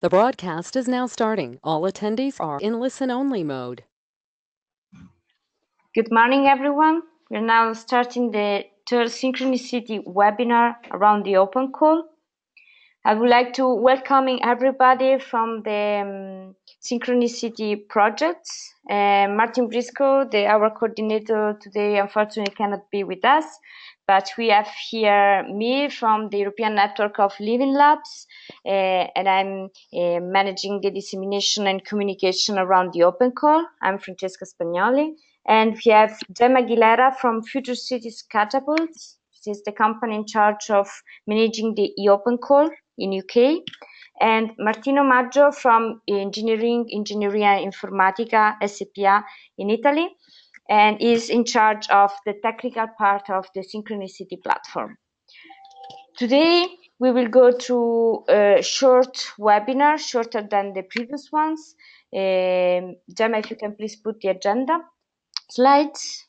The broadcast is now starting. All attendees are in listen-only mode. Good morning, everyone. We're now starting the third SynchroniCity webinar around the open call. I would like to welcome everybody from the SynchroniCity projects. Martin Briscoe, our coordinator today, unfortunately cannot be with us, but we have here me from the European Network of Living Labs, and I'm managing the dissemination and communication around the open call. I'm Francesca Spagnoli, and we have Gemma Aguilera from Future Cities Catapult. This is the company in charge of managing the e-open call in UK, and Martino Maggio from Ingegneria Informatica SPA in Italy, and is in charge of the technical part of the SynchroniCity platform. Today, we will go through a short webinar, shorter than the previous ones. Gemma, if you can please put the agenda slides.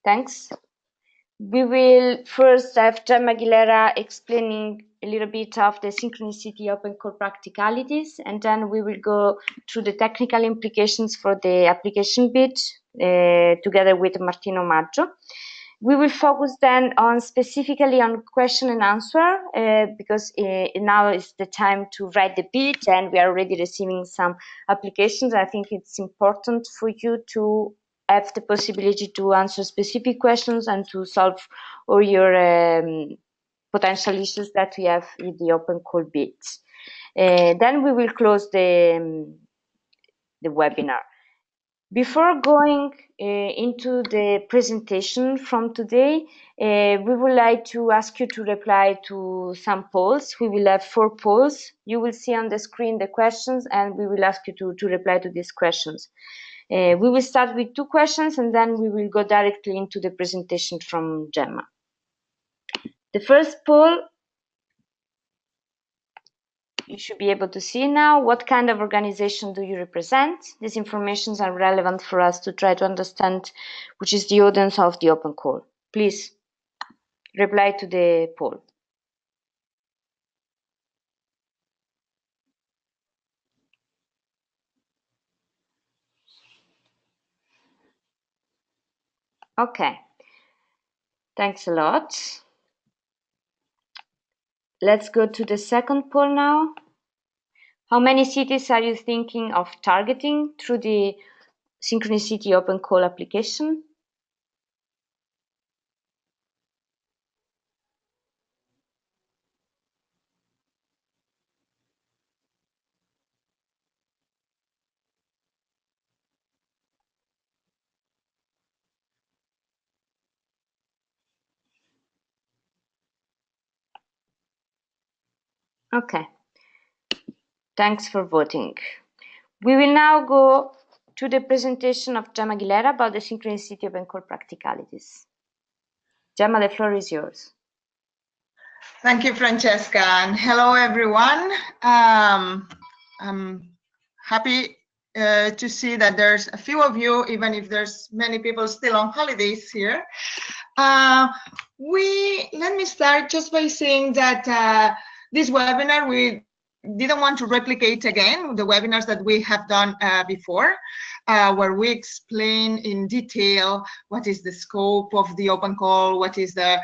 Thanks. We will first have Gemma Aguilera explaining a little bit of the SynchroniCity open call practicalities, and then we will go through the technical implications for the application bit together with Martino Maggio. We will focus then on specifically on question and answer because now is the time to write the bit, and we are already receiving some applications. I think it's important for you to have the possibility to answer specific questions and to solve all your potential issues that we have with the open call bits. Then we will close the webinar. Before going into the presentation from today, we would like to ask you to reply to some polls. We will have 4 polls. You will see on the screen the questions, and we will ask you to reply to these questions. We will start with 2 questions, and then we will go directly into the presentation from Gemma. The first poll, you should be able to see now. What kind of organization do you represent? These informations are relevant for us to try to understand which is the audience of the open call. Please reply to the poll. Okay, thanks a lot. Let's go to the second poll now. How many cities are you thinking of targeting through the SynchroniCity open call application? Okay, thanks for voting. We will now go to the presentation of Gemma Aguilera about the SynchroniCity open call practicalities. Gemma, the floor is yours. Thank you, Francesca, and hello, everyone. I'm happy to see that there's a few of you, even if there's many people still on holidays here. Let me start just by saying that this webinar, we didn't want to replicate again the webinars that we have done before, where we explain in detail what is the scope of the open call, what is the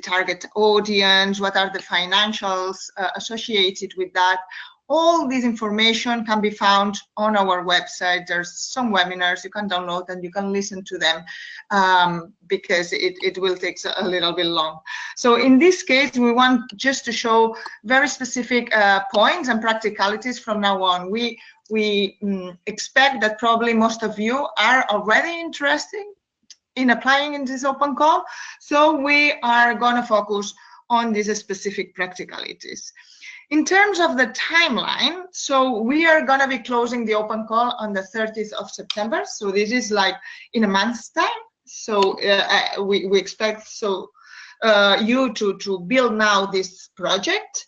target audience, what are the financials associated with that. All this information can be found on our website. There's some webinars you can download and you can listen to them because it will take a little bit long. So in this case, we want just to show very specific points and practicalities from now on. We expect that probably most of you are already interested in applying in this open call. So we are going to focus on these specific practicalities. In terms of the timeline, so we are going to be closing the open call on the 30th of September. So this is like in a month's time. So we expect you to build now this project.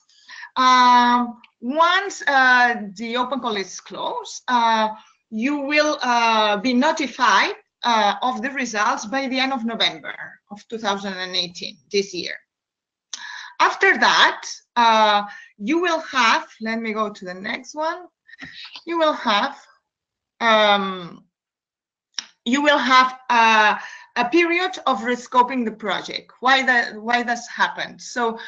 Once the open call is closed, you will be notified of the results by the end of November of 2018, this year. After that, you will have, let me go to the next one, you will have a period of rescoping the project. Why does happen? So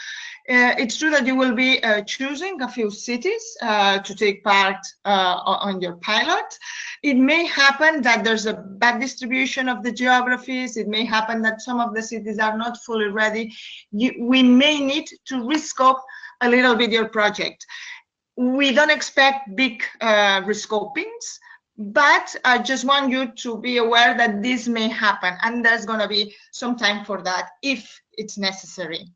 it's true that you will be choosing a few cities to take part on your pilot. It may happen that there's a bad distribution of the geographies. It may happen that some of the cities are not fully ready. We may need to rescope a little bit your project. We don't expect big rescopings, but I just want you to be aware that this may happen, and there's going to be some time for that if it's necessary.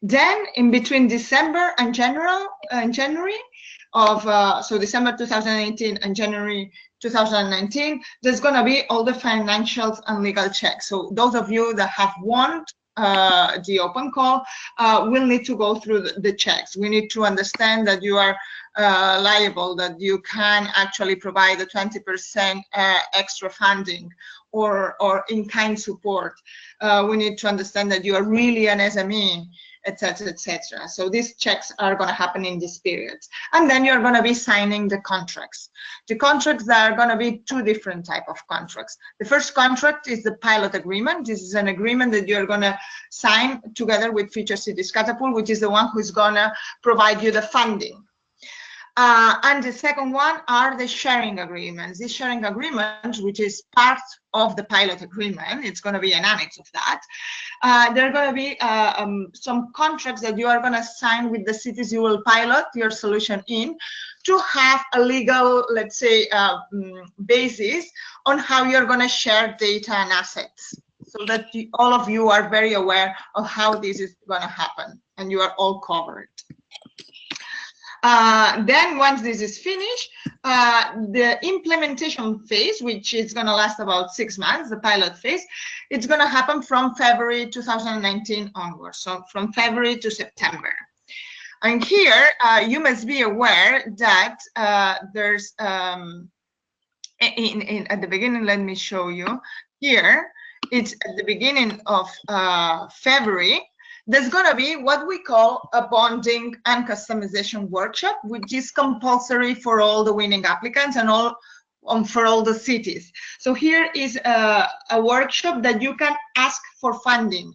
Then, in between December and January of so December 2018 and January 2019, there's going to be all the financials and legal checks. So those of you that have won the open call will need to go through the checks. We need to understand that you are liable, that you can actually provide the 20% extra funding or in-kind support. We need to understand that you are really an SME, etc., etc. So these checks are going to happen in this period. And then you're going to be signing the contracts. The contracts, there are going to be two different types of contracts. The first contract is the pilot agreement. This is an agreement that you're going to sign together with Future Cities Catapult, which is the one who's going to provide you the funding. And the second one are the sharing agreements. This sharing agreement, which is part of the pilot agreement, it's going to be an annex of that. There are going to be some contracts that you are going to sign with the cities you will pilot your solution in, to have a legal, let's say, basis on how you're going to share data and assets, so that all of you are very aware of how this is going to happen and you are all covered. Then once this is finished, the implementation phase, which is going to last about 6 months, the pilot phase, it's going to happen from February 2019 onwards, so from February to September. And here, you must be aware that there's, at the beginning, let me show you, here, it's at the beginning of February, there's going to be what we call a bonding and customization workshop, which is compulsory for all the winning applicants and for all the cities. So here is a workshop that you can ask for funding.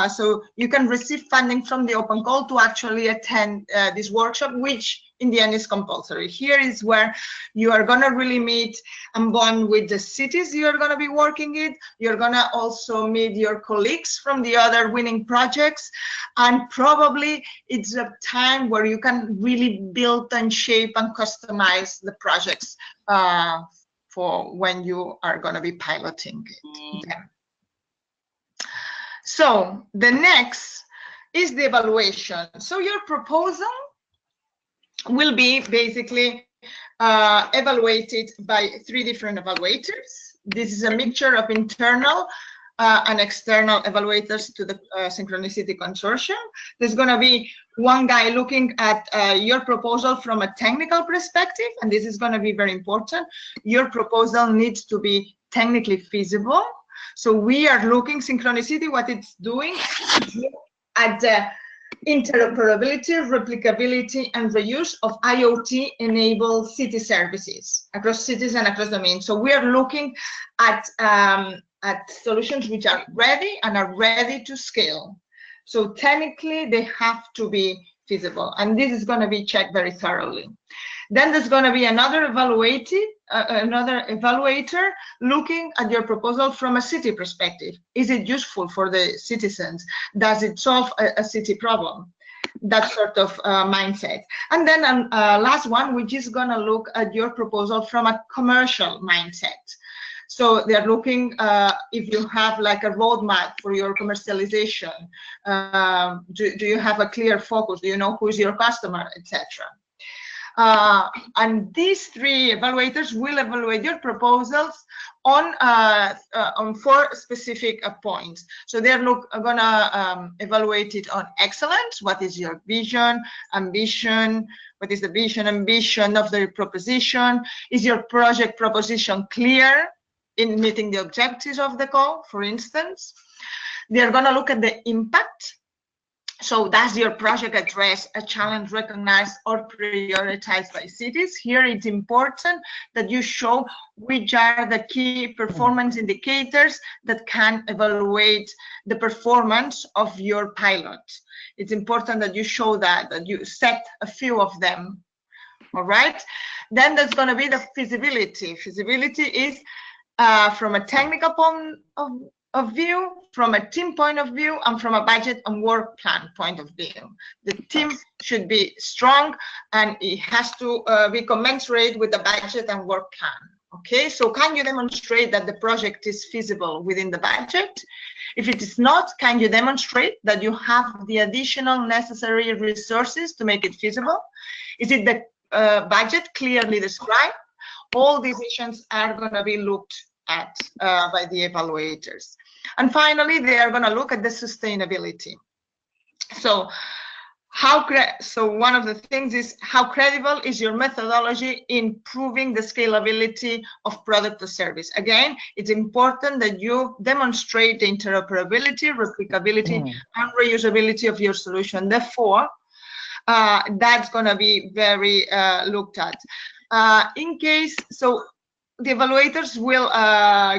So you can receive funding from the open call to actually attend this workshop, which in the end is compulsory. Here is where you are going to really meet and bond with the cities you are going to be working with. You're going to also meet your colleagues from the other winning projects, and probably it's a time where you can really build and shape and customize the projects for when you are going to be piloting them. So the next is the evaluation. So your proposal will be basically evaluated by 3 different evaluators. This is a mixture of internal and external evaluators to the Synchronicity Consortium. There's going to be one guy looking at your proposal from a technical perspective, and this is going to be very important. Your proposal needs to be technically feasible. So we are looking, Synchronicity, what it's doing at the interoperability, replicability, and reuse of IoT-enabled city services across cities and across domains. So we are looking at solutions which are ready and are ready to scale. So technically, they have to be feasible, and this is going to be checked very thoroughly. Then there's going to be another evaluator looking at your proposal from a city perspective. Is it useful for the citizens? Does it solve a city problem? That sort of mindset. And then last one, which is going to look at your proposal from a commercial mindset. So they're looking if you have like a roadmap for your commercialization. Do you have a clear focus? Do you know who is your customer, etc.? And these 3 evaluators will evaluate your proposals on 4 specific points. So they're going to evaluate it on excellence. What is your vision, ambition? What is the vision, ambition of the proposition? Is your project proposition clear in meeting the objectives of the call, for instance? They're going to look at the impact. So does your project address a challenge recognized or prioritized by cities? Here it's important that you show which are the key performance indicators that can evaluate the performance of your pilot. It's important that you show that you set a few of them. All right, then there's going to be the feasibility. Feasibility is from a technical point of view, from a team point of view, and from a budget and work plan point of view. The team should be strong and it has to be commensurate with the budget and work plan. Okay, so can you demonstrate that the project is feasible within the budget? If it is not, can you demonstrate that you have the additional necessary resources to make it feasible? Is it the budget clearly described? All these issues are going to be looked at by the evaluators. And finally, they are going to look at the sustainability. So one of the things is how credible is your methodology in proving the scalability of product or service. Again, it's important that you demonstrate the interoperability, replicability, and reusability of your solution. Therefore, that's going to be very looked at. In case, so the evaluators will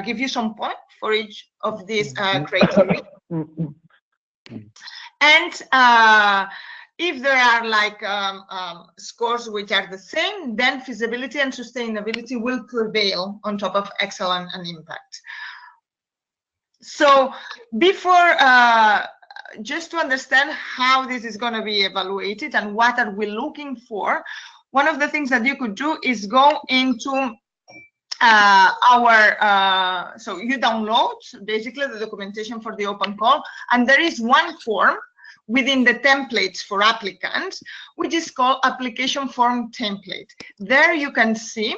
give you some points for each of these criteria. And if there are like scores which are the same, then feasibility and sustainability will prevail on top of excellence and impact. So before, just to understand how this is going to be evaluated and what are we looking for, one of the things that you could do is go into so you download basically the documentation for the open call, and there is one form within the templates for applicants, which is called application form template. There you can see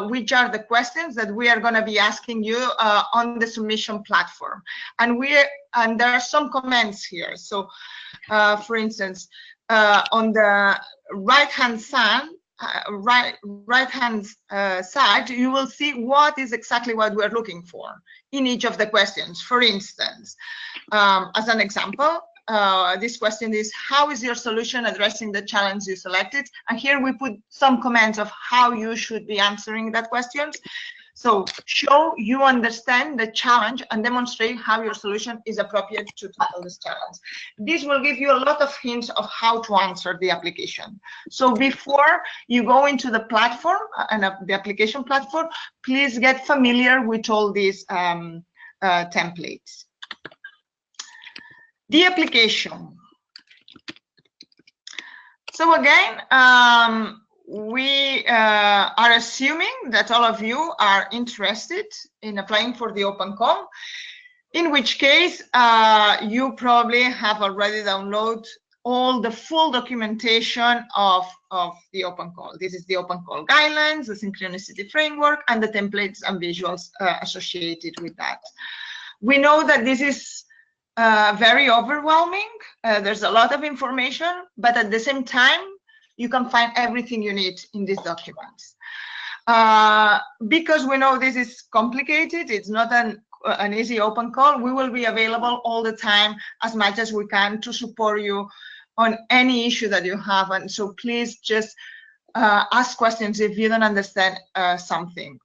which are the questions that we are going to be asking you on the submission platform. And there are some comments here. So for instance, on the right-hand side, side, you will see what is exactly what we're looking for in each of the questions. For instance, as an example, this question is, how is your solution addressing the challenge you selected? And here we put some comments of how you should be answering that question. So show you understand the challenge and demonstrate how your solution is appropriate to tackle this challenge. This will give you a lot of hints of how to answer the application. So before you go into the platform and the application platform, please get familiar with all these templates. The application. So again, we are assuming that all of you are interested in applying for the open call, in which case you probably have already downloaded all the full documentation of the open call. This is the open call guidelines, the Synchronicity framework, and the templates and visuals associated with that. We know that this is very overwhelming. There's a lot of information, but at the same time, you can find everything you need in these documents. Because we know this is complicated, it's not an easy open call, we will be available all the time as much as we can to support you on any issue that you have. And so please just ask questions if you don't understand something.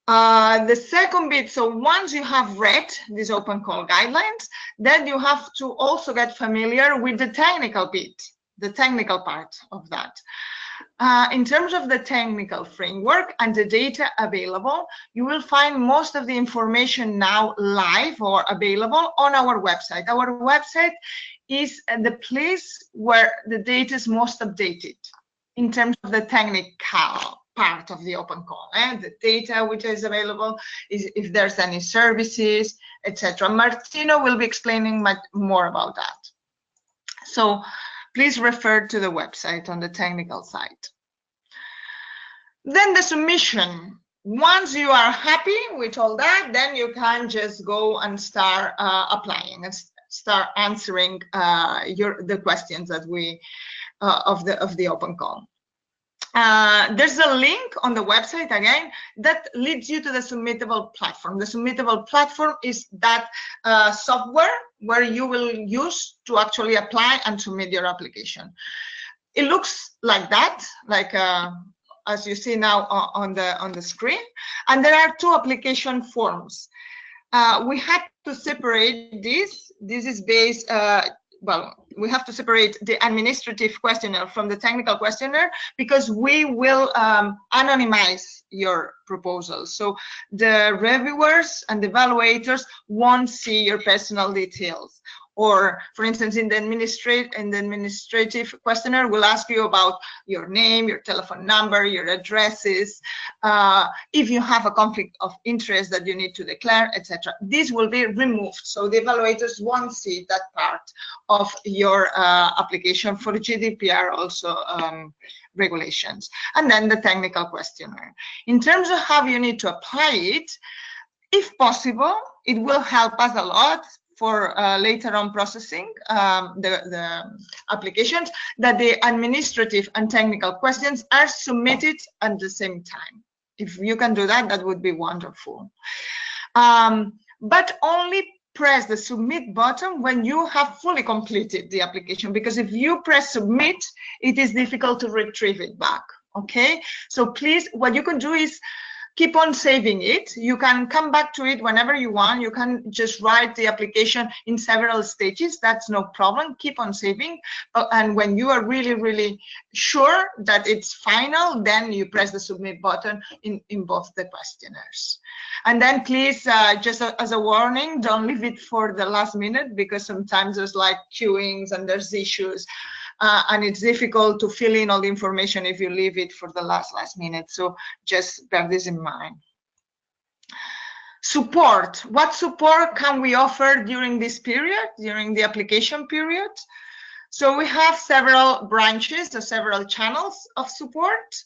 The second bit, so once you have read these open call guidelines, then you have to also get familiar with the technical bit, the technical part of that. In terms of the technical framework and the data available, you will find most of the information now live or available on our website. Our website is the place where the data is most updated in terms of the technical part of the open call, the data which is available, is if there's any services, etc. Martino will be explaining much more about that. So please refer to the website on the technical side. Then the submission. Once you are happy with all that, then you can just go and start applying and start answering the questions that we of the open call. There's a link on the website again that leads you to the submittable platform. The submittable platform is that software where you will use to actually apply and submit your application. It looks like that, like as you see now on the screen. And there are two application forms. We had to separate this. This is based, well, we have to separate the administrative questionnaire from the technical questionnaire because we will anonymize your proposal. So the reviewers and the evaluators won't see your personal details. Or, for instance, in the administrative questionnaire, we'll ask you about your name, your telephone number, your addresses, if you have a conflict of interest that you need to declare, etc. This will be removed, so the evaluators won't see that part of your application for GDPR also regulations. And then the technical questionnaire. In terms of how you need to apply it, if possible, it will help us a lot for later on processing the applications, that the administrative and technical questions are submitted at the same time. If you can do that, that would be wonderful. But only press the submit button when you have fully completed the application, because if you press submit, it is difficult to retrieve it back. Okay, so please, what you can do is keep on saving it. You can come back to it whenever you want. You can just write the application in several stages. That's no problem. Keep on saving. And when you are really, really sure that it's final, then you press the submit button in both the questionnaires. And then please, just as a warning, don't leave it for the last minute, because sometimes there's like queuings and there's issues. And it's difficult to fill in all the information if you leave it for the last minute. So just bear this in mind. Support. What support can we offer during this period, during the application period? So we have several branches or several channels of support.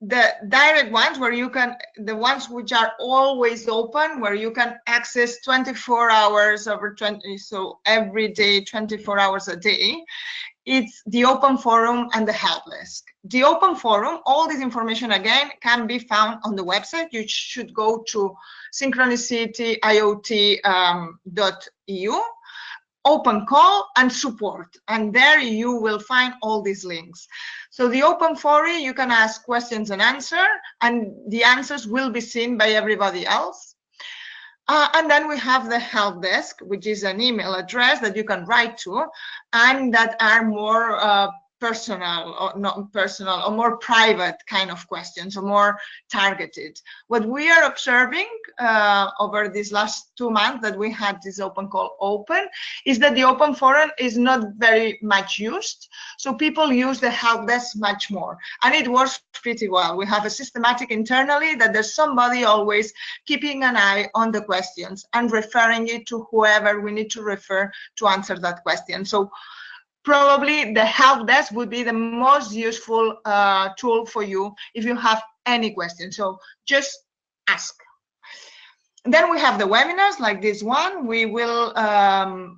The direct ones, where you can, the ones which are always open, where you can access 24 hours over 20, so every day, 24 hours a day. It's the open forum and the help desk. The open forum, all this information again can be found on the website. You should go to synchronicityIoT.eu. Open call and support, and there you will find all these links. So the open forum, you can ask questions and answer, and the answers will be seen by everybody else. And then we have the help desk, which is an email address that you can write to, and that are more personal or not personal or more private kind of questions, or more targeted. What we are observing over these last 2 months that we had this open call open is that the open forum is not very much used. So people use the help desk much more, and it works pretty well. We have a systematic internally that there's somebody always keeping an eye on the questions and referring it to whoever we need to refer to answer that question. So probably the help desk would be the most useful tool for you if you have any questions. So just ask. And then we have the webinars like this one. We will,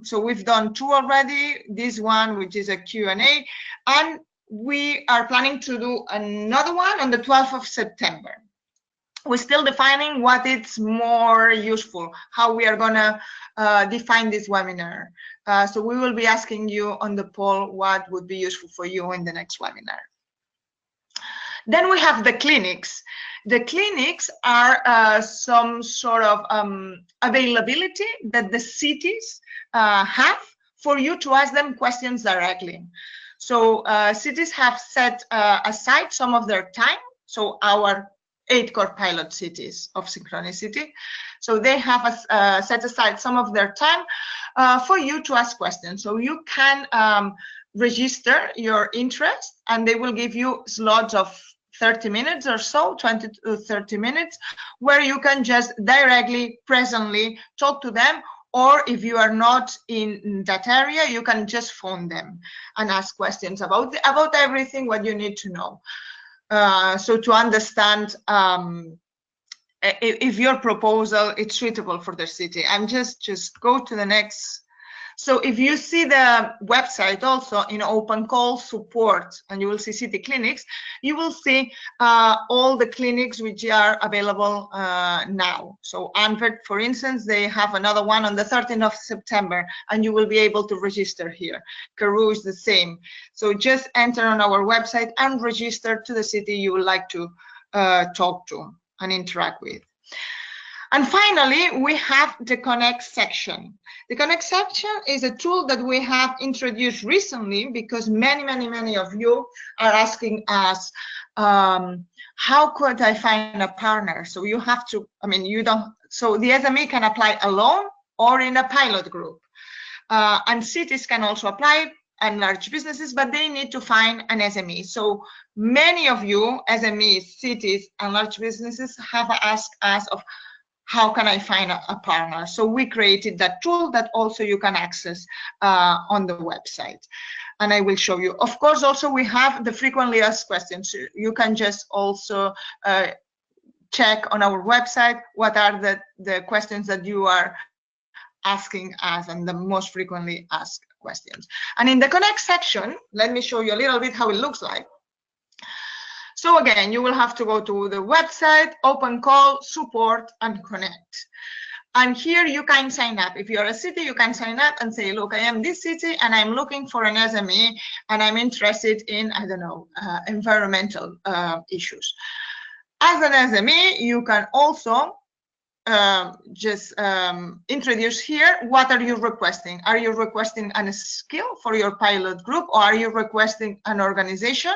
so we've done 2 already. This one, which is a Q&A, and we are planning to do another one on the 12th of September. We're still defining what is more useful, how we are gonna define this webinar. So we will be asking you on the poll what would be useful for you in the next webinar. Then we have the clinics. The clinics are some sort of availability that the cities have for you to ask them questions directly. So cities have set aside some of their time. So our 8 core pilot cities of Synchronicity. So they have set aside some of their time for you to ask questions. So you can register your interest, and they will give you slots of 30 minutes or so, 20 to 30 minutes, where you can just directly, presently talk to them. Or if you are not in that area, you can just phone them and ask questions about everything what you need to know. So to understand if your proposal is suitable for the city. And just go to the next So if you see the website also in open call support, and you will see city clinics, you will see all the clinics which are available now. So Antwerp, for instance, they have another one on the 13th of September, and you will be able to register here. Karoo is the same. So just enter on our website and register to the city you would like to talk to and interact with. And finally, we have the Connect section. The Connect section is a tool that we have introduced recently because many of you are asking us, how could I find a partner? So you have to, I mean, you don't, so the SME can apply alone or in a pilot group. And cities can also apply, and large businesses, but they need to find an SME. So many of you, SMEs, cities, and large businesses have asked us of how can I find a partner? So we created that tool that also you can access on the website. And I will show you. Of course, also we have the frequently asked questions. You can just also check on our website what are the questions that you are asking us and the most frequently asked questions. And in the Connect section, let me show you a little bit how it looks like. So again, you will have to go to the website, open call, support, and connect. And here you can sign up. If you're a city, you can sign up and say, look, I am this city and I'm looking for an SME and I'm interested in, I don't know, environmental issues. As an SME, you can also just introduce here, what are you requesting? Are you requesting a skill for your pilot group, or are you requesting an organization?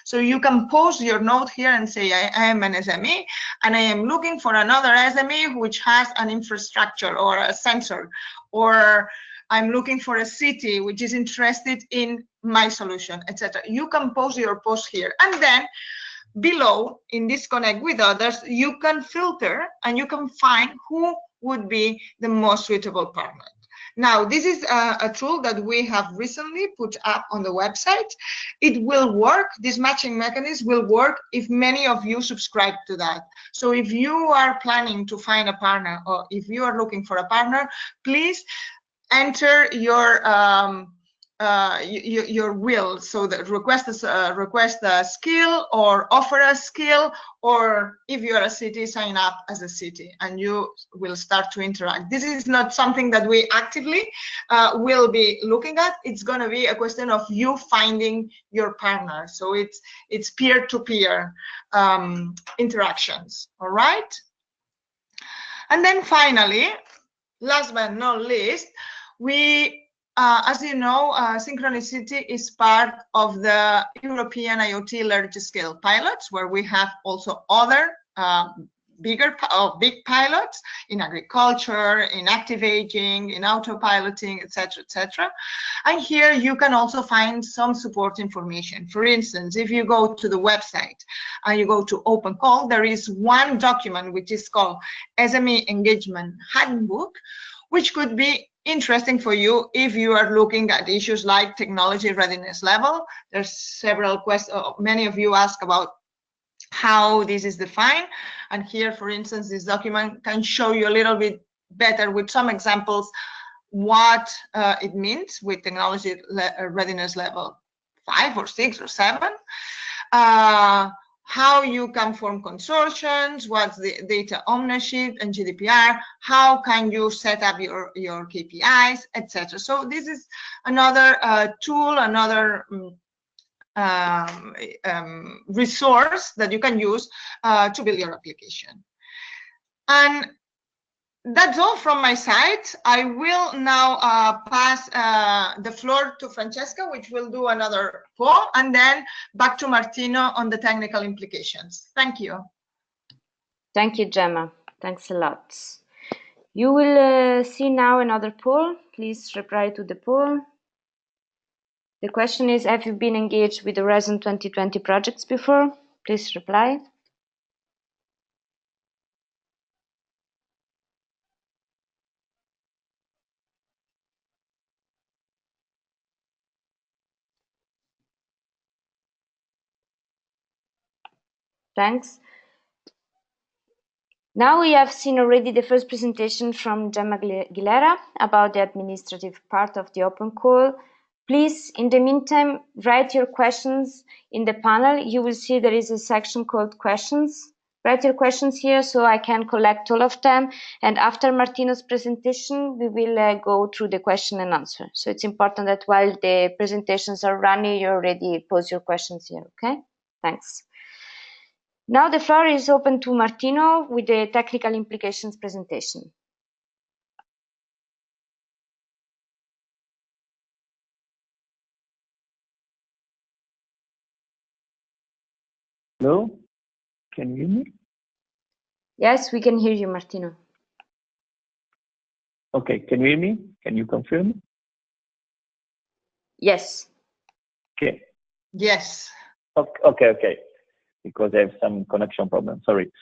So you can post your note here and say, I am an SME and I am looking for another SME which has an infrastructure or a sensor, or I'm looking for a city which is interested in my solution, etc. You can post your post here, and then below in this Connect with Others, you can filter and you can find who would be the most suitable partner. Now, this is a tool that we have recently put up on the website. It will work, this matching mechanism will work if many of you subscribe to that. So if you are planning to find a partner, or if you are looking for a partner, please enter your will, so that request a skill or offer a skill, or if you are a city, sign up as a city and you will start to interact. This is not something that we actively will be looking at. It's going to be a question of you finding your partner. So it's peer-to-peer interactions. All right. And then finally, last but not least, we as you know, SynchroniCity is part of the European IoT large-scale pilots, where we have also other big pilots in agriculture, in active aging, in autopiloting, etc., etc. And here you can also find some support information. For instance, if you go to the website and you go to Open Call, there is one document which is called SME Engagement Handbook, which could be interesting for you if you are looking at issues like technology readiness level. There's several questions. Many of you ask about how this is defined. And here, for instance, this document can show you a little bit better with some examples what it means with technology readiness level 5 or 6 or 7. How you can form consortiums, what's the data ownership and GDPR, how can you set up your KPIs, etc. So this is another tool, another resource that you can use to build your application. And that's all from my side. I will now pass the floor to Francesca, which will do another poll, and then back to Martino on the technical implications. Thank you. Thank you, Gemma. Thanks a lot. You will see now another poll. Please reply to the poll. The question is, have you been engaged with the Horizon 2020 projects before? Please reply. Thanks. Now we have seen already the first presentation from Gemma Aguilera about the administrative part of the open call. Please, in the meantime, write your questions in the panel. You will see there is a section called questions. Write your questions here so I can collect all of them. And after Martino's presentation, we will go through the question and answer. So it's important that while the presentations are running, you already pose your questions here, okay? Thanks. Now the floor is open to Martino with the technical implications presentation. Hello, can you hear me? Yes, we can hear you, Martino. Okay, can you hear me? Can you confirm? Yes. Okay. Yes. Okay. Because I have some connection problem, sorry.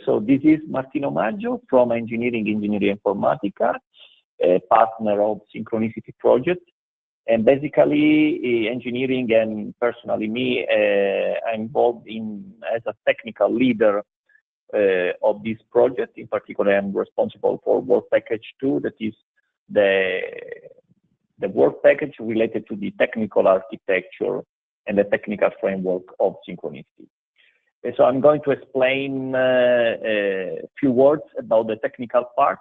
So this is Martino Maggio from Engineering Informatica, a partner of Synchronicity project. And basically, engineering and personally me, I'm involved as a technical leader of this project. In particular, I'm responsible for work package 2, that is the work package related to the technical architecture and the technical framework of Synchronicity. And so I'm going to explain a few words about the technical part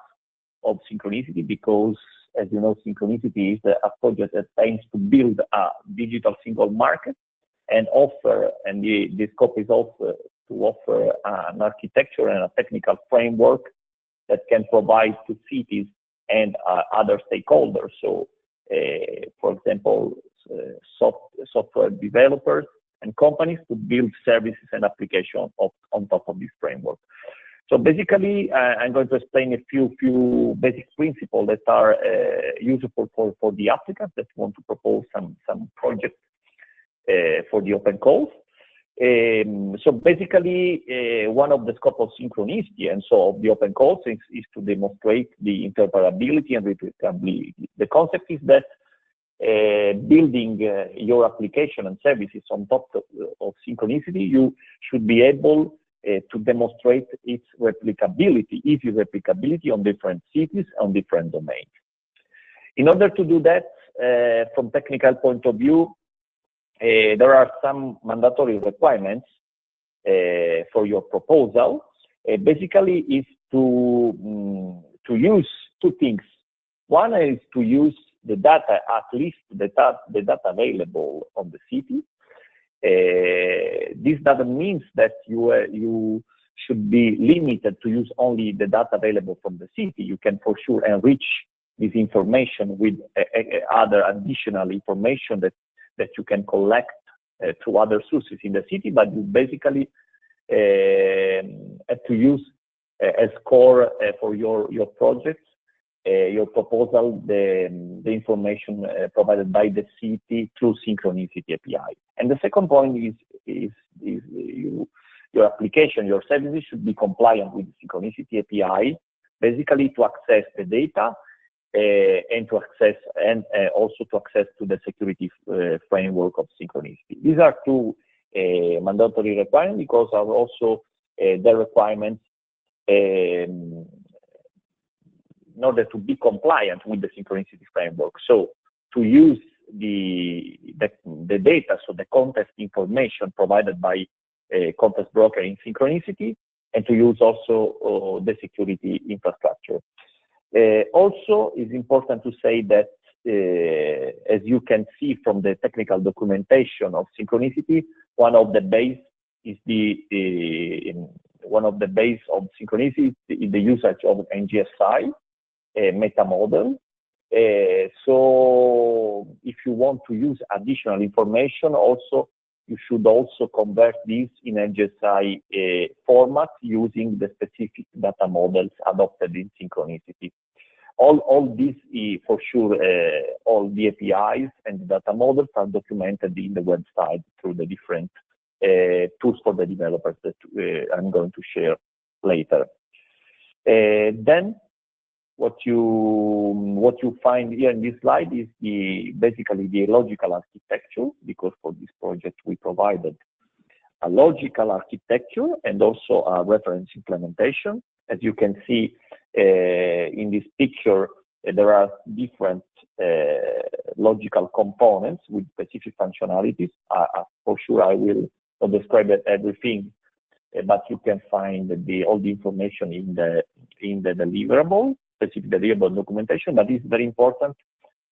of Synchronicity, because as you know, Synchronicity is a project that aims to build a digital single market and the scope is also to offer an architecture and a technical framework that can provide to cities and other stakeholders. So, for example, software developers and companies to build services and applications on top of this framework. So basically, I'm going to explain a few basic principles that are useful for the applicants that want to propose some projects for the open calls. So basically, one of the scope of Synchronicity and so of the open calls is to demonstrate the interoperability and replicability. The concept is that building your application and services on top of Synchronicity, you should be able to demonstrate its replicability, easy replicability on different cities, on different domains. In order to do that, from technical point of view, there are some mandatory requirements for your proposal. Basically, is to use two things. One is to use the data, at least the data available on the city. This doesn't mean that you should be limited to use only the data available from the city. You can for sure enrich this information with other additional information that you can collect through other sources in the city, but you basically have to use as core for your projects, your proposal, the information provided by the city through Synchronicity API. And the second point is your application, your services should be compliant with the Synchronicity API, basically to access the data and to access also to access to the security framework of Synchronicity. These are two mandatory requirements because are also the requirements in order to be compliant with the Synchronicity framework. So to use the data, so the context information provided by a context broker in Synchronicity, and to use also the security infrastructure. Also, it's important to say that, as you can see from the technical documentation of Synchronicity, one of the base is one of the base of Synchronicity is the usage of NGSI meta model. So if you want to use additional information, also you should also convert this in NGSI format using the specific data models adopted in Synchronicity. All this, for sure, all the APIs and the data models are documented in the website through the different tools for the developers that I'm going to share later. Then what you find here in this slide is basically the logical architecture, because for this project we provided a logical architecture and also a reference implementation. As you can see in this picture, there are different logical components with specific functionalities. For sure, I will not describe everything, but you can find all the information in the deliverable, specific deliverable documentation. But it's very important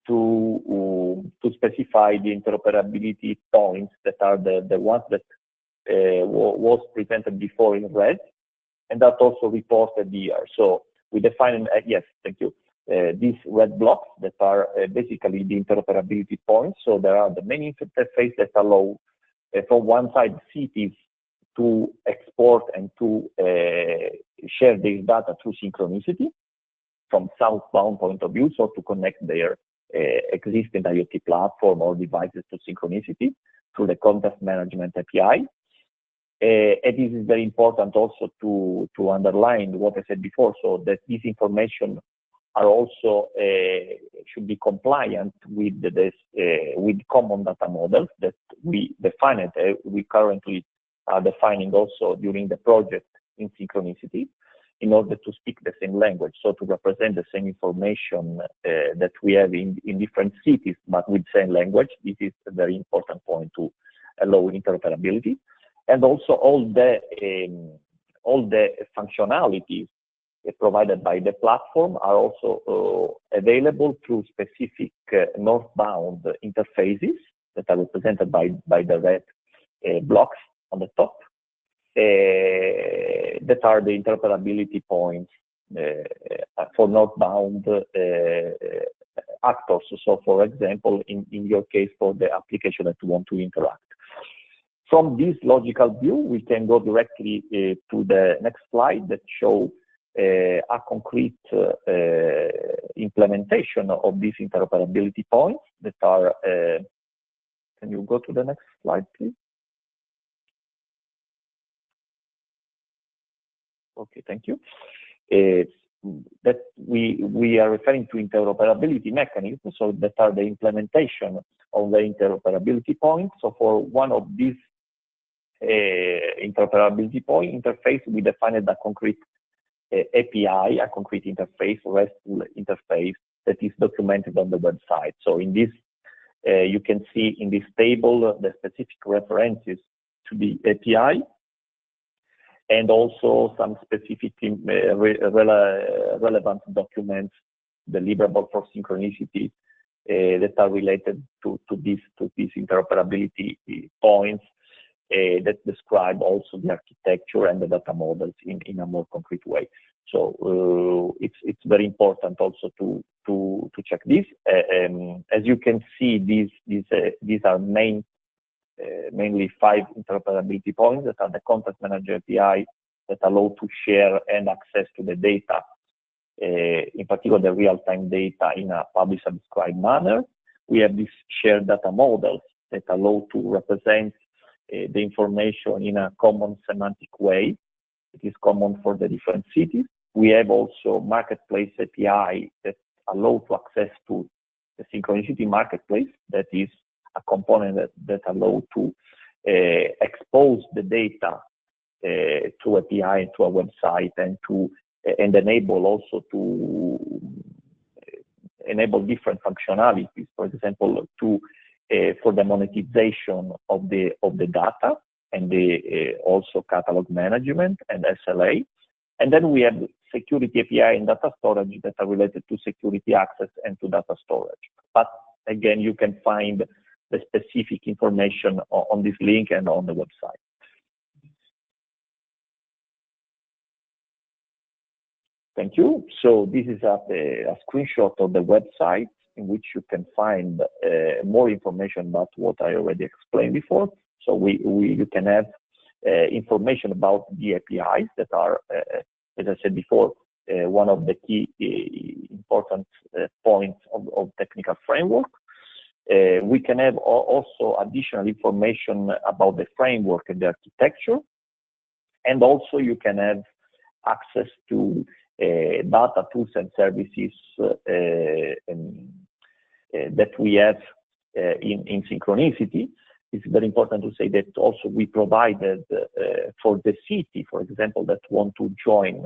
to specify the interoperability points that are the ones that was presented before in red, and that also reported here. So we define, yes, thank you, these red blocks that are basically the interoperability points. So there are the main interface that allow, from one side, cities to export and to share their data through Synchronicity from southbound point of view, so to connect their existing IoT platform or devices to Synchronicity through the context management API. And this is very important also to underline what I said before, so that this information are also should be compliant with with common data models that we defined. We currently are defining also during the project in Synchronicity, in order to speak the same language, so to represent the same information that we have in different cities, but with same language. This is a very important point to allow interoperability. And also all the functionalities provided by the platform are also available through specific northbound interfaces that are represented by the red blocks on the top. That are the interoperability points for northbound actors. So, for example, in your case, for the application that you want to interact. From this logical view, we can go directly to the next slide that shows a concrete implementation of these interoperability points that are. Can you go to the next slide, please? Okay, thank you. That we are referring to interoperability mechanisms, so that are the implementation of the interoperability points. So for one of these interoperability point interface, we defined a concrete API, a concrete interface, RESTful interface that is documented on the website. So in this, you can see in this table the specific references to the API, and also some specific relevant documents deliverable for Synchronicity that are related to these interoperability points that describe also the architecture and the data models in a more concrete way. So it's very important also to check this. As you can see, these are mainly 5 interoperability points that are the content manager API that allow to share and access to the data, in particular the real-time data in a publish subscribe manner. We have these shared data models that allow to represent the information in a common semantic way. It is common for the different cities. We have also marketplace API that allow to access to the Synchronicity marketplace, that is a component that allow to expose the data to API to a website, and enable also to enable different functionalities. For example, for the monetization of the data, and also catalog management and SLA. And then we have security API and data storage that are related to security access and to data storage. But again, you can find the specific information on this link and on the website. Thank you. So this is a screenshot of the website in which you can find more information about what I already explained before. So you can have information about the APIs that are, as I said before, one of the key important points of technical framework. We can have also additional information about the framework and the architecture. And also you can have access to data tools and services that we have in Synchronicity. it's very important to say that also we provided for the city, for example, that want to join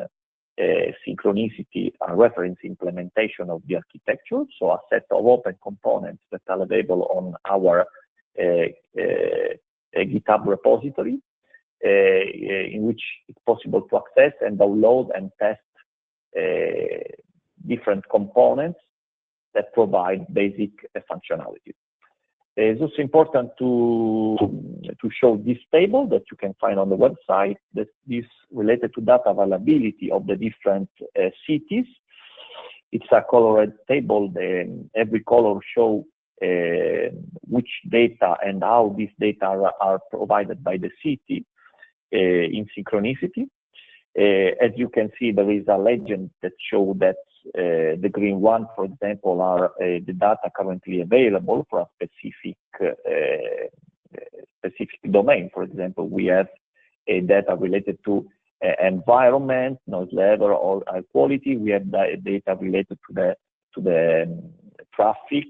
Synchronicity, a reference implementation of the architecture, so a set of open components that are available on our GitHub repository, in which it's possible to access and download and test different components that provide basic functionality. It's also important to show this table that you can find on the website, that is related to data availability of the different cities. It's a colored table. Every color shows which data and how these data are provided by the city in Synchronicity. As you can see, there is a legend that shows that the green one, for example, are the data currently available for a specific domain. For example, we have data related to environment, noise level, or air quality. We have data related to the traffic,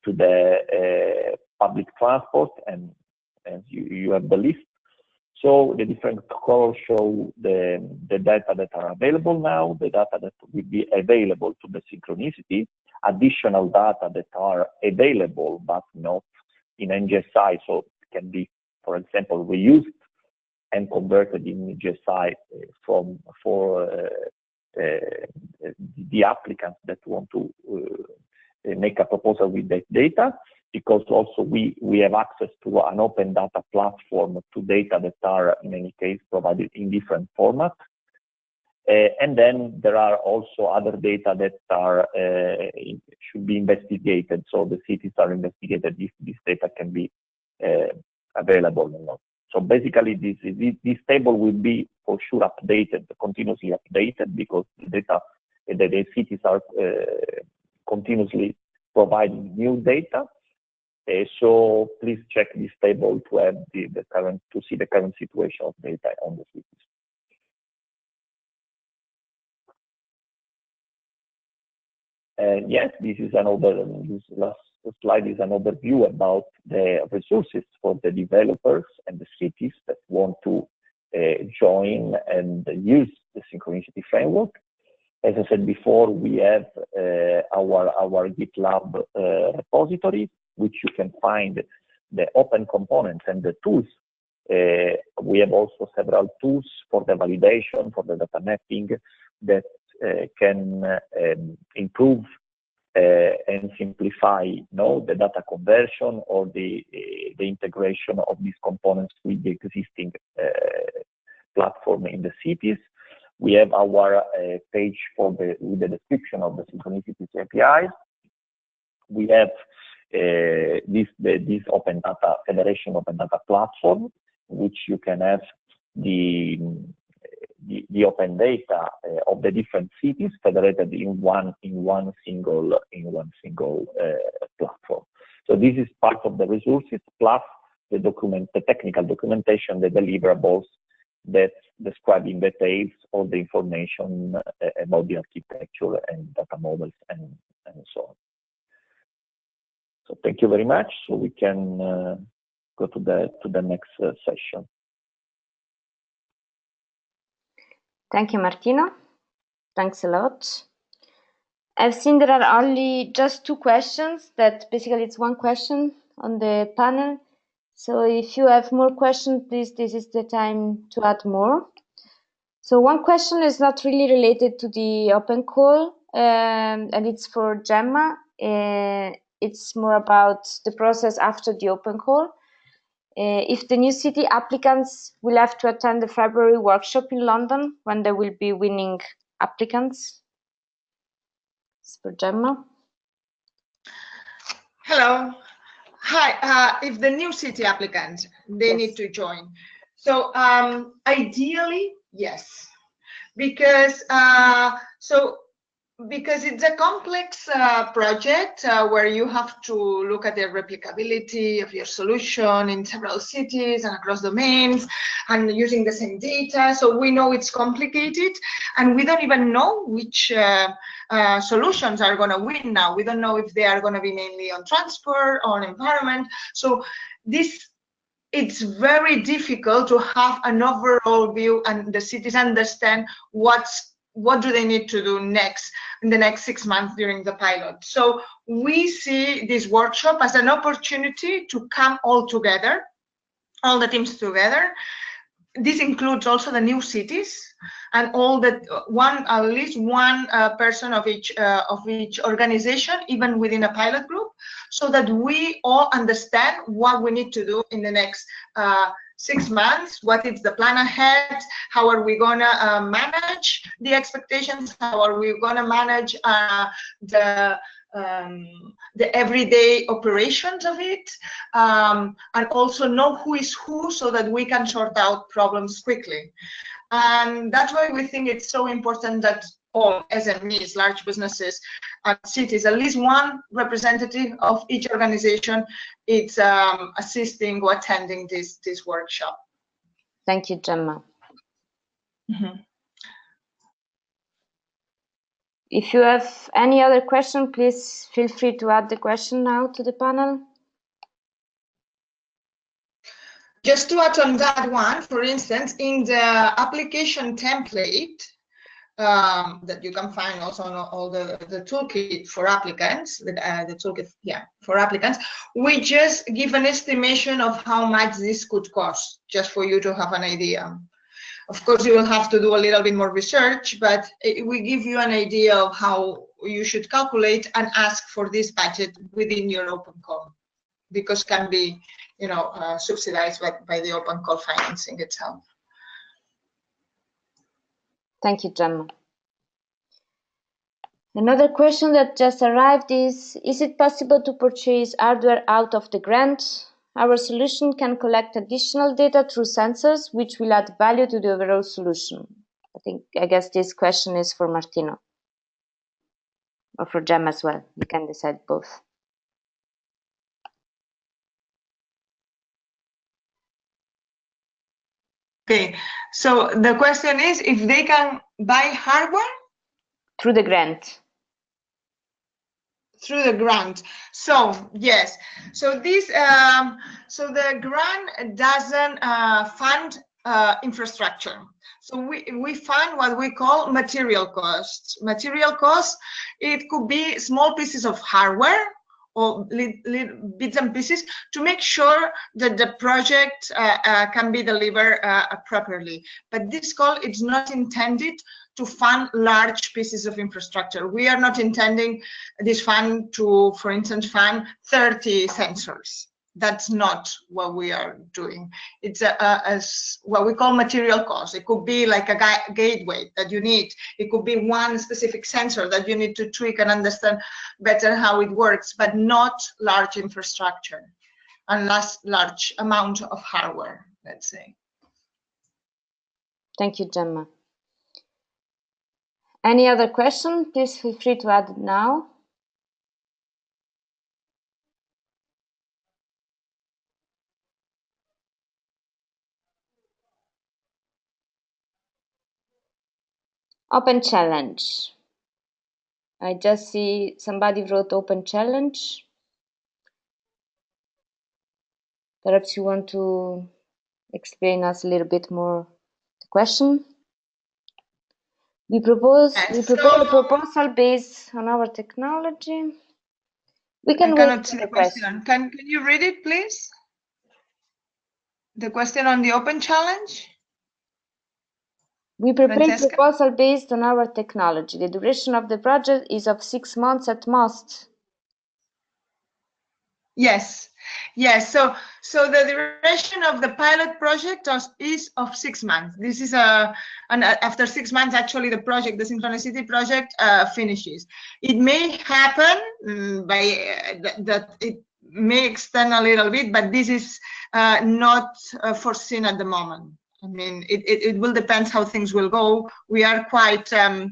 to the public transport, and you have the list. So the different colors show the data that are available now, the data that will be available to the Synchronicity, additional data that are available but not in NGSI, so it can be, for example, reused and converted in NGSI for the applicants that want to make a proposal with that data. Because also we have access to an open data platform to data that are in many cases provided in different formats. And then there are also other data that are should be investigated. So the cities are investigated if this data can be available or not. So basically this table will be for sure updated, continuously updated, because the data, the cities are continuously providing new data. So please check this table to have to see the current situation of data on the cities. Yes, this last slide is an overview about the resources for the developers and the cities that want to join and use the Synchronicity framework. As I said before, we have our GitLab repository, which you can find the open components and the tools. We have also several tools for the validation, for the data mapping, that can improve and simplify the data conversion or the integration of these components with the existing platform in the cities. We have our page with the description of the Synchronicity APIs. We have this open data federation open data platform, which you can have the open data of the different cities federated in one single platform. So this is part of the resources plus the technical documentation, the deliverables that describe in details all the information about the architecture and data models and so on. So thank you very much. So we can go to the next session. Thank you, Martino. Thanks a lot. I've seen there are only just 2 questions. That basically it's 1 question on the panel. So if you have more questions, please, this is the time to add more. So 1 question is not really related to the open call, and it's for Gemma. It's more about the process after the open call. If the new city applicants will have to attend the February workshop in London, when there will be winning applicants. It's for Gemma. Hello. Hi. If the new city applicant, they need to join. So ideally, yes, because because it's a complex project where you have to look at the replicability of your solution in several cities and across domains and using the same data. So we know it's complicated, and we don't even know which solutions are going to win now. We don't know if they are going to be mainly on transport or on environment. So this it's very difficult to have an overall view and the cities understand what do they need to do next in the next 6 months during the pilot. So we see this workshop as an opportunity to come all together, all the teams together. This includes also the new cities and all that at least one person of each organization, even within a pilot group, so that we all understand what we need to do in the next 6 months, what is the plan ahead, how are we gonna manage the expectations, how are we gonna manage the everyday operations of it, and also know who is who so that we can sort out problems quickly. And that's why we think it's so important that all SMEs, large businesses, and cities, at least one representative of each organization is assisting or attending this workshop. Thank you, Gemma. Mm-hmm. If you have any other question, please feel free to add the question now to the panel. Just to add on that one, for instance, in the application template that you can find also on all the toolkit for applicants, the toolkit, yeah, for applicants, we just give an estimation of how much this could cost, just for you to have an idea. Of course, you will have to do a little bit more research, but we give you an idea of how you should calculate and ask for this budget within your open call, because can be, you know, subsidized by the open call financing itself. Thank you, Gemma. Another question that just arrived is it possible to purchase hardware out of the grant? Our solution can collect additional data through sensors, which will add value to the overall solution. I guess this question is for Martino, or for Gemma as well. You can decide both. Okay, so the question is if they can buy hardware? Through the grant. Through the grant. So yes, so this so the grant doesn't fund infrastructure. So we fund what we call material costs. Material costs, it could be small pieces of hardware or little bits and pieces to make sure that the project can be delivered properly. But this call is not intended to fund large pieces of infrastructure. We are not intending this fund to, for instance, fund 30 sensors. That's not what we are doing. It's what we call material cost. It could be like a gateway that you need. It could be one specific sensor that you need to tweak and understand better how it works, but not large infrastructure and large amount of hardware, let's say. Thank you, Gemma. Any other question? Please feel free to add it now. Open challenge. I just see somebody wrote open challenge. Perhaps you want to explain us a little bit more the question. We propose a proposal based on our technology. We can cannot see the question. Can you read it, please? The question on the open challenge? We prepare a proposal based on our technology. The duration of the project is of 6 months at most. Yes, yes. So the duration of the pilot project is of 6 months. This is and after 6 months, actually, the project, the SynchroniCity project, finishes. It may happen that it may extend a little bit, but this is not foreseen at the moment. I mean, it will depend how things will go. We are quite. I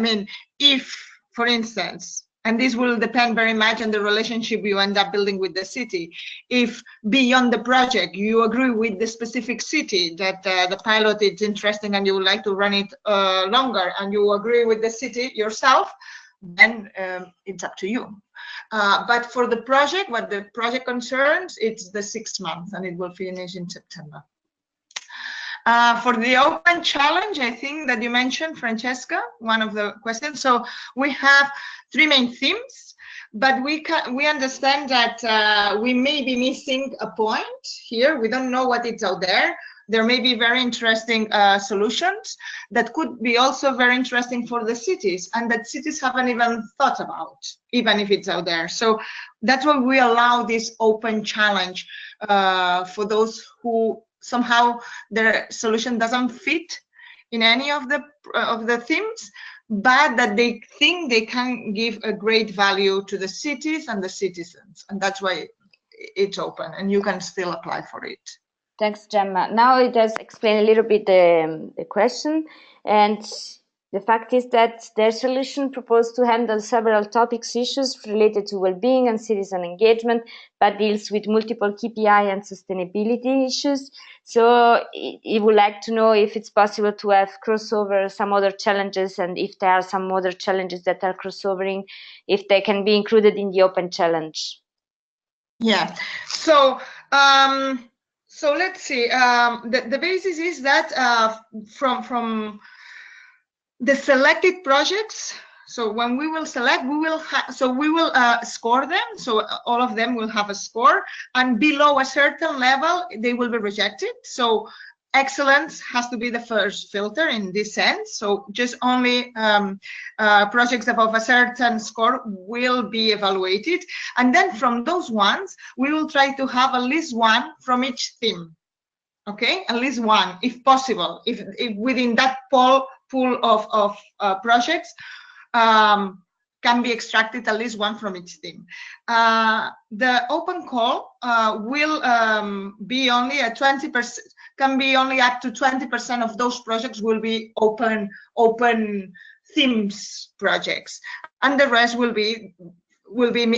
mean, if, for instance. And this will depend very much on the relationship you end up building with the city. If beyond the project you agree with the specific city that the pilot is interesting and you would like to run it longer, and you agree with the city yourself, then it's up to you. But for the project, what the project concerns, it's the 6 months, and it will finish in September. For the open challenge, I think that you mentioned, Francesca, one of the questions. So we have 3 main themes, but we understand that we may be missing a point here. We don't know what is out there. There may be very interesting solutions that could be also very interesting for the cities, and that cities haven't even thought about, even if it's out there. So that's why we allow this open challenge for those who somehow their solution doesn't fit in any of the themes, but that they think they can give a great value to the cities and the citizens, and that's why it's open and you can still apply for it. Thanks, Gemma. Now it does explain a little bit the question, and the fact is that their solution proposed to handle several topics issues related to well-being and citizen engagement, but deals with multiple KPI and sustainability issues. So it would like to know if it's possible to have crossover some other challenges, and if there are some other challenges that are crossovering, if they can be included in the open challenge. Yeah. So so let's see. The basis is that from the selected projects. So when we will select, we will score them. So all of them will have a score, and below a certain level, they will be rejected. So excellence has to be the first filter in this sense. So just only projects above a certain score will be evaluated. And then from those ones, we will try to have at least one from each theme. Okay, at least one, if possible, if within that pool of projects can be extracted at least one from each theme. The open call will be only at 20%, can be only up to 20% of those projects will be open themes projects, and the rest will be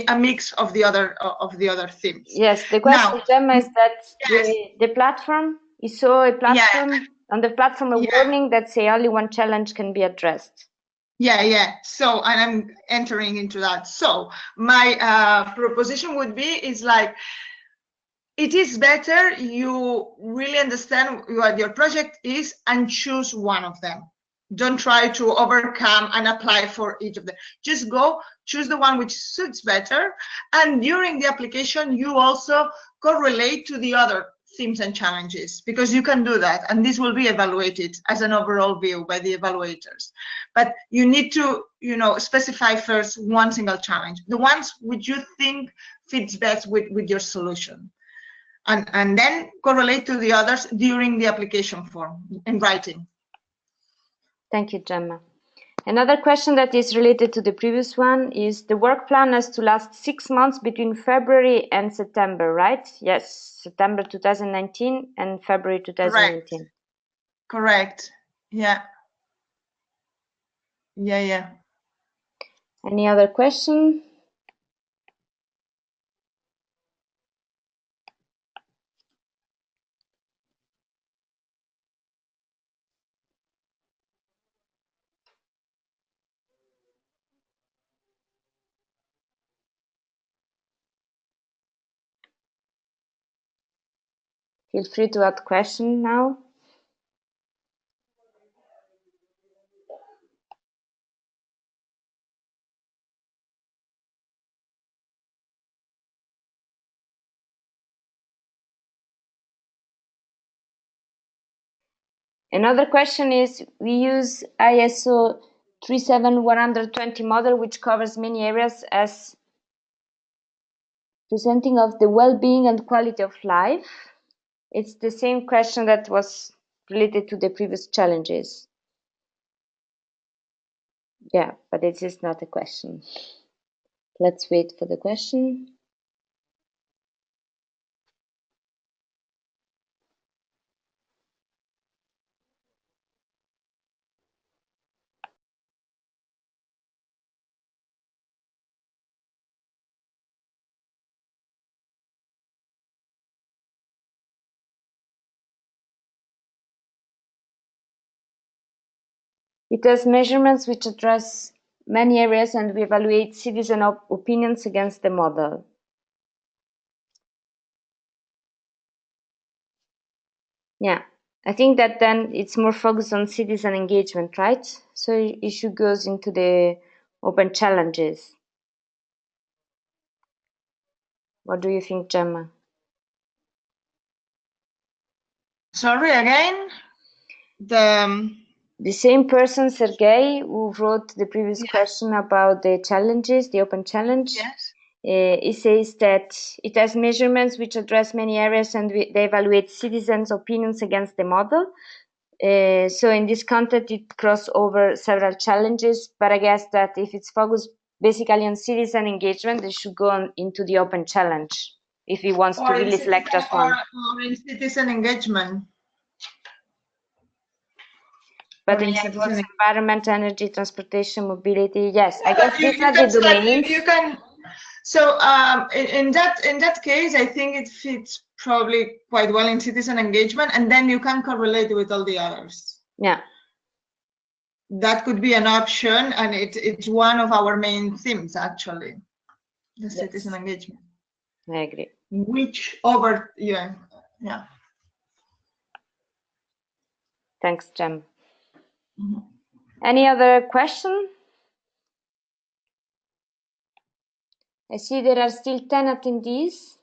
a mix of the other themes. Yes, the question, Gemma, is that yes. the platform, you saw a platform on the platform a warning that say only one challenge can be addressed. Yeah. So, and I'm entering into that. So my proposition would be is like, it is better you really understand what your project is and choose one of them. Don't try to overcome and apply for each of them. Just go choose the one which suits better, and during the application you also correlate to the other themes and challenges, because you can do that, and this will be evaluated as an overall view by the evaluators. But you need to, specify first one single challenge, the ones which you think fits best with your solution, and then correlate to the others during the application form in writing. Thank you, Gemma. Another question that is related to the previous one is the work plan has to last 6 months between February and September, right? Yes, September 2019 and February 2019. Correct. Yeah. Any other question? Feel free to add question now. Another question is, we use ISO 37120 model, which covers many areas as presenting of the well-being and quality of life. It's the same question that was related to the previous challenges. Yeah, but it is not a question. Let's wait for the question. It has measurements which address many areas and we evaluate citizen opinions against the model. Yeah, I think that then it's more focused on citizen engagement, right? So issue goes into the open challenges. What do you think, Gemma? Sorry, again? The same person, Sergey, who wrote the previous question about the challenges, the open challenge. Yes. It says that it has measurements which address many areas and they evaluate citizens' opinions against the model. So in this context, it crosses over several challenges, but I guess that if it's focused basically on citizen engagement, it should go on into the open challenge if he wants to really select just one. Or in citizen engagement. But in environment, energy, transportation, mobility, yes, I guess these are the domains. You can. So in that case, I think it fits probably quite well in citizen engagement, and then you can correlate with all the others. Yeah. That could be an option, and it's one of our main themes actually, the citizen engagement. I agree. Yeah. Thanks, Jem. Any other question? I see there are still 10 attendees.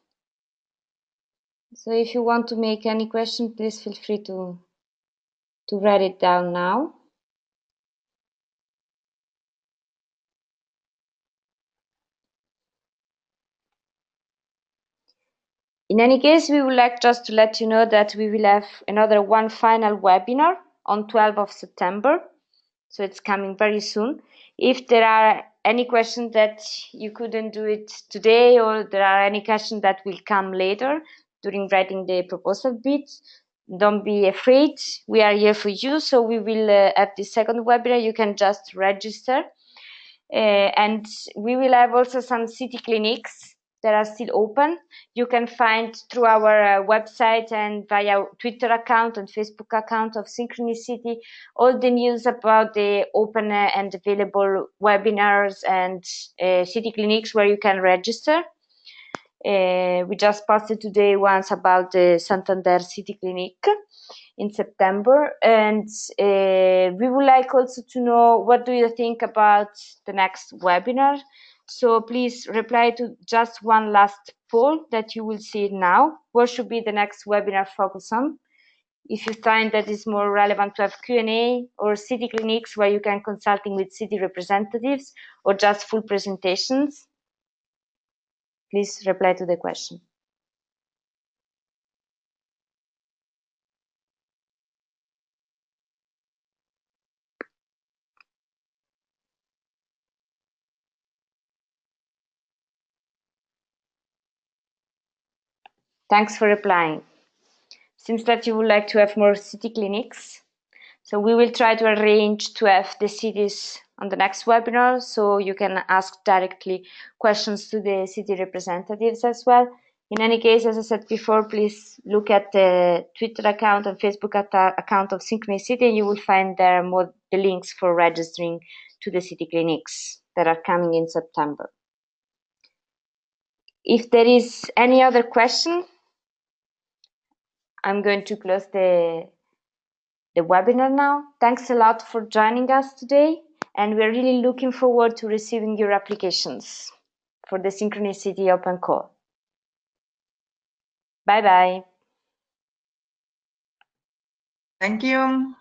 So if you want to make any question, please feel free to write it down now. In any case, we would like just to let you know that we will have another one final webinar on 12th of September. So it's coming very soon. If there are any questions that you couldn't do it today, or there are any questions that will come later during writing the proposal bits, don't be afraid. We are here for you. So we will have the second webinar. You can just register. And we will have also some city clinics that are still open. You can find through our website and via Twitter account and Facebook account of SynchroniCity all the news about the open and available webinars and city clinics where you can register. We just posted today once about the Santander City Clinic in September, and we would like also to know what do you think about the next webinar. So please reply to just one last poll that you will see now. What should be the next webinar focus on? If you find that it's more relevant to have Q&A or city clinics where you can consulting with city representatives, or just full presentations, please reply to the question. Thanks for replying. Seems that you would like to have more city clinics. So we will try to arrange to have the cities on the next webinar, so you can ask directly questions to the city representatives as well. In any case, as I said before, please look at the Twitter account and Facebook account of SynchroniCity, and you will find there more the links for registering to the city clinics that are coming in September. If there is any other question, I'm going to close the webinar now. Thanks a lot for joining us today, and we're really looking forward to receiving your applications for the SynchroniCity Open Call. Bye-bye. Thank you.